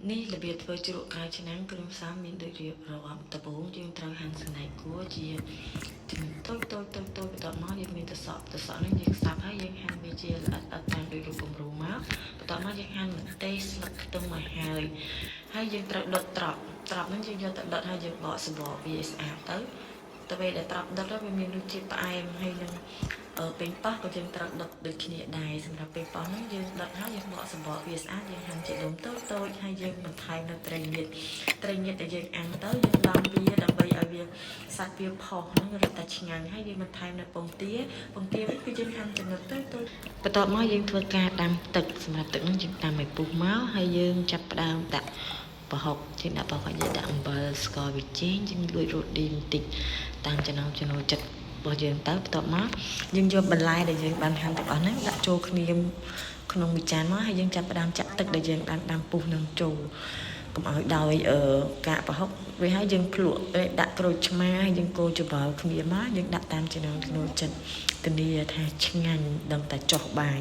នេះរបៀបធ្វើជ្រក់ក្រៅឆ្នាំងគ្រឿងផ្សំមានដូចរៀបរាប់ដំបូងយើងត្រូវហាន់សណ្តែកគួរជាតូចបន្ទាប់មកយើងមានទឹកសក់នេះយើងស្ដាប់ហើយយើងហាន់វាជាល្អិតតាមដូចរូបគំរូមកបន្ទាប់មកយើងហាន់ម្ទេសស្លឹកខ្ទឹមមកហើយយើងត្រូវដុតត្រប់ហ្នឹងយើងយកទៅដុតហើយយើងបកសម្បកវាស្អាតទៅពេលដែលត្រប់ដុតហើយវាមានរសជាតិផ្អែមហើយនឹងពេញប៉ោះក៏យើងត្រូវដុតដូចគ្នាដែរសម្រាប់ពេញប៉ោះហ្នឹងយើងដុតហើយយើងបកសម្បកវាស្អាតយើងហាន់ជាដុំតូចហើយយើងបន្ថែមនៅត្រីងៀតដែលយើងអាំងទៅយើងដំវាដើម្បីឲ្យវាសាច់វាផុសហ្នឹងរឹតតែឆ្ងាញ់ហើយយើងបន្ថែមនៅពងទាវិញគឺយើងហាន់ចំណិតតូចបន្ទាប់មកយើងធ្វើការដាំទឹកសម្រាប់ទឹកហ្នឹងយើងដាំឲ្យពុះមកហើយយើងចាប់ផ្ដើមដាក់ប្រហុកយើងដាក់ប្រហុកយើងដាក់អំបិលស្ករវិចេងយើងលួចរ៉ូឌីបន្តិចតាមចំណង់ចំណូលចិត្តរបស់យើងទៅបន្ទាប់មកយើងយកបន្លែដែលយើងបានហាន់ទាំងអស់ហ្នឹងដាក់ចូលគ្នាក្នុងមួយចានមកហើយយើងចាប់ផ្ដើមចាក់ទឹកដែលយើងបានដាំពុះនឹងចូលកុំឲ្យដោយកាកប្រហុកវាហើយយើងភ្លក់ដាក់ក្រូចឆ្មាហើយយើងកូរច្របល់គ្នាមកយើងដាក់តាមចំណង់ចំណូលចិត្តធានាថាឆ្ងាញ់ដឹងតែចុះបាយ